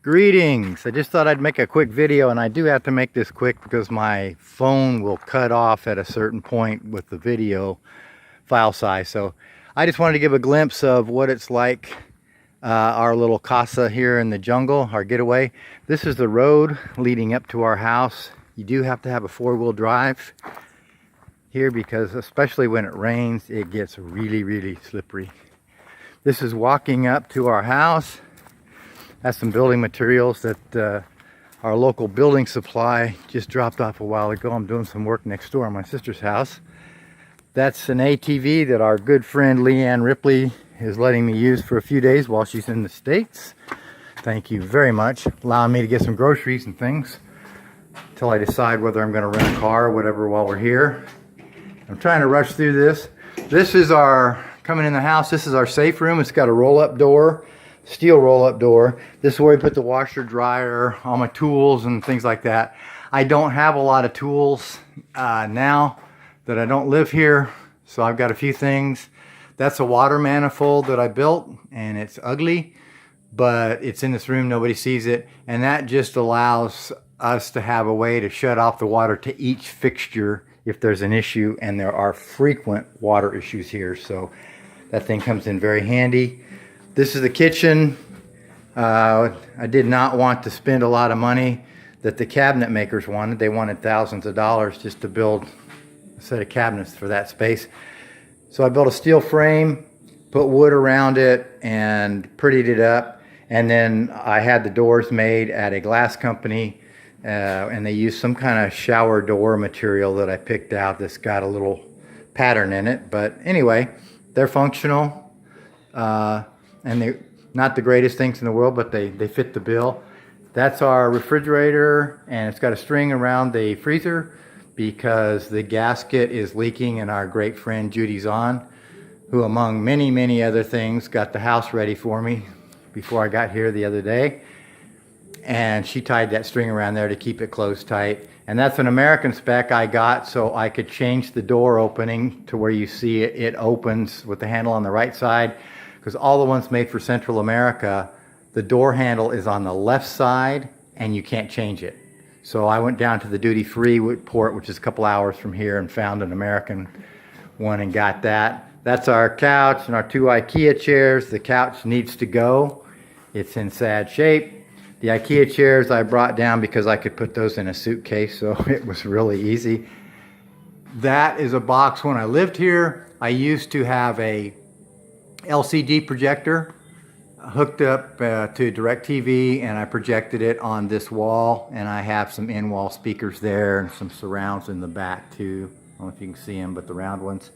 Greetings. I just thought I'd make a quick video, and I do have to make this quick because my phone will cut off at a certain point with the video file size. So I just wanted to give a glimpse of what it's like, our little casa here in the jungle, our getaway. This is the road leading up to our house. You do have to have a four-wheel drive here because especially when it rains, it gets really slippery. This is walking up to our house. That's some building materials that our local building supply just dropped off a while ago. I'm doing some work next door on my sister's house. That's an ATV that our good friend Leanne Ripley is letting me use for a few days while she's in the States. Thank you very much, allowing me to get some groceries and things until I decide whether I'm going to rent a car or whatever while we're here. I'm trying to rush through this. This is our, coming in the house, this is our safe room. It's got a roll-up door. Steel roll-up door. This is where we put the washer, dryer, all my tools and things like that. I don't have a lot of tools now that I don't live here, so I've got a few things. That's a water manifold that I built, and it's ugly, but it's in this room, nobody sees it, and that just allows us to have a way to shut off the water to each fixture if there's an issue, and there are frequent water issues here, so that thing comes in very handy. This is the kitchen. I did not want to spend a lot of money that the cabinet makers wanted. They wanted thousands of dollars just to build a set of cabinets for that space. So I built a steel frame, put wood around it, and prettied it up. And then I had the doors made at a glass company, and they used some kind of shower door material that I picked out that's got a little pattern in it. But anyway, they're functional. And they're not the greatest things in the world, but they fit the bill. That's our refrigerator, and it's got a string around the freezer because the gasket is leaking, and our great friend Judy Zahn, who among many other things got the house ready for me before I got here the other day, and she tied that string around there to keep it closed tight. And that's an American spec I got so I could change the door opening to where you see it opens with the handle on the right side. Because all the ones made for Central America, the door handle is on the left side and you can't change it. So I went down to the duty-free port, which is a couple hours from here, and found an American one and got that. That's our couch and our two IKEA chairs. The couch needs to go. It's in sad shape. The IKEA chairs I brought down because I could put those in a suitcase, so it was really easy. That is a box. When I lived here, I used to have a LCD projector hooked up to DirecTV, and I projected it on this wall, and I have some in-wall speakers there and some surrounds in the back too. I don't know if you can see them, but the round ones.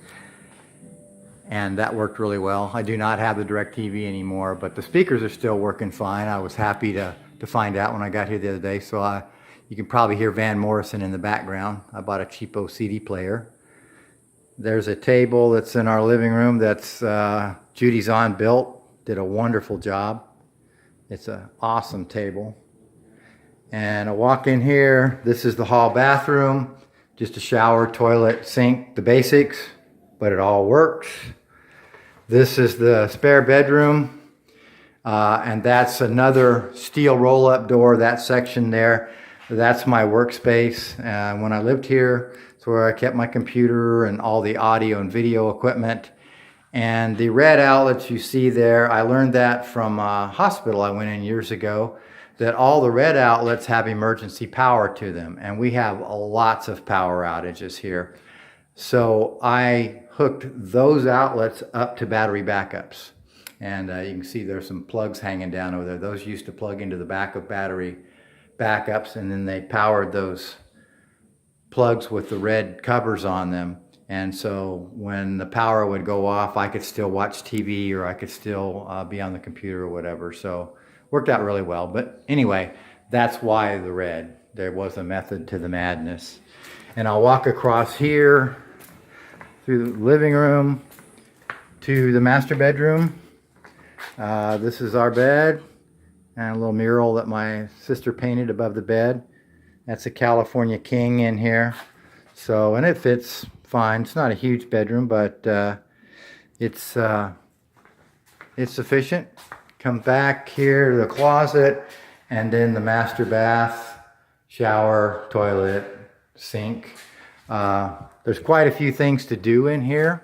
And that worked really well. I do not have the DirecTV anymore, but the speakers are still working fine. I was happy to find out when I got here the other day. So you can probably hear Van Morrison in the background. I bought a cheapo CD player. There's a table that's in our living room that's Judy Zahn built. Did a wonderful job. It's an awesome table. And I walk in here. This is the hall bathroom. Just a shower, toilet, sink, the basics, but it all works. This is the spare bedroom. And that's another steel roll-up door, that section there. That's my workspace. When I lived here, it's where I kept my computer and all the audio and video equipment. And the red outlets you see there, I learned that from a hospital I went in years ago, that all the red outlets have emergency power to them. And we have lots of power outages here. So I hooked those outlets up to battery backups. And you can see there's some plugs hanging down over there. Those used to plug into the back of battery backups, and then they powered those plugs with the red covers on them. And so when the power would go off, I could still watch TV, or I could still be on the computer or whatever. So worked out really well. But anyway, that's why the red. There was a method to the madness. And I'll walk across here through the living room to the master bedroom. This is our bed, and a little mural that my sister painted above the bed. That's a California King in here. So, and it fits fine. It's not a huge bedroom, but it's sufficient. Come back here to the closet, And then the master bath, shower, toilet, sink. There's quite a few things to do in here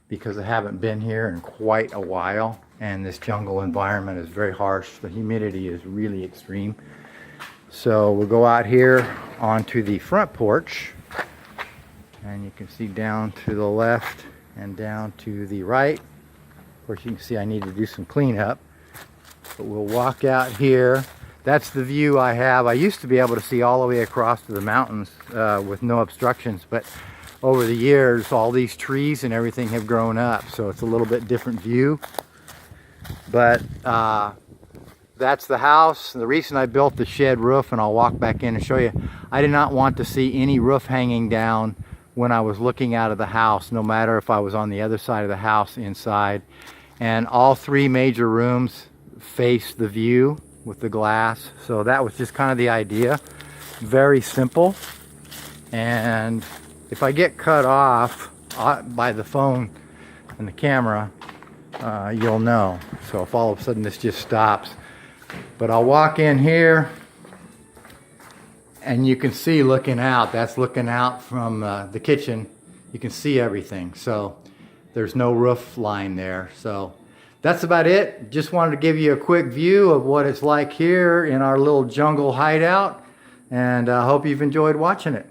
because I haven't been here in quite a while, and this jungle environment is very harsh. The humidity is really extreme. So we'll go out here onto the front porch, and you can see down to the left and down to the right. Of course, you can see I need to do some cleanup, but we'll walk out here. That's the view I have. I used to be able to see all the way across to the mountains with no obstructions, but over the years all these trees and everything have grown up, so it's a little bit different view. But that's the house. The reason I built the shed roof, and I'll walk back in and show you, I did not want to see any roof hanging down when I was looking out of the house, no matter if I was on the other side of the house inside. And all three major rooms face the view with the glass, so that was just kind of the idea. Very simple. And if I get cut off by the phone and the camera, you'll know. So if all of a sudden this just stops. But I'll walk in here, and you can see looking out, that's looking out from the kitchen. You can see everything. So there's no roof line there. So that's about it. Just wanted to give you a quick view of what it's like here in our little jungle hideout, and I hope you've enjoyed watching it.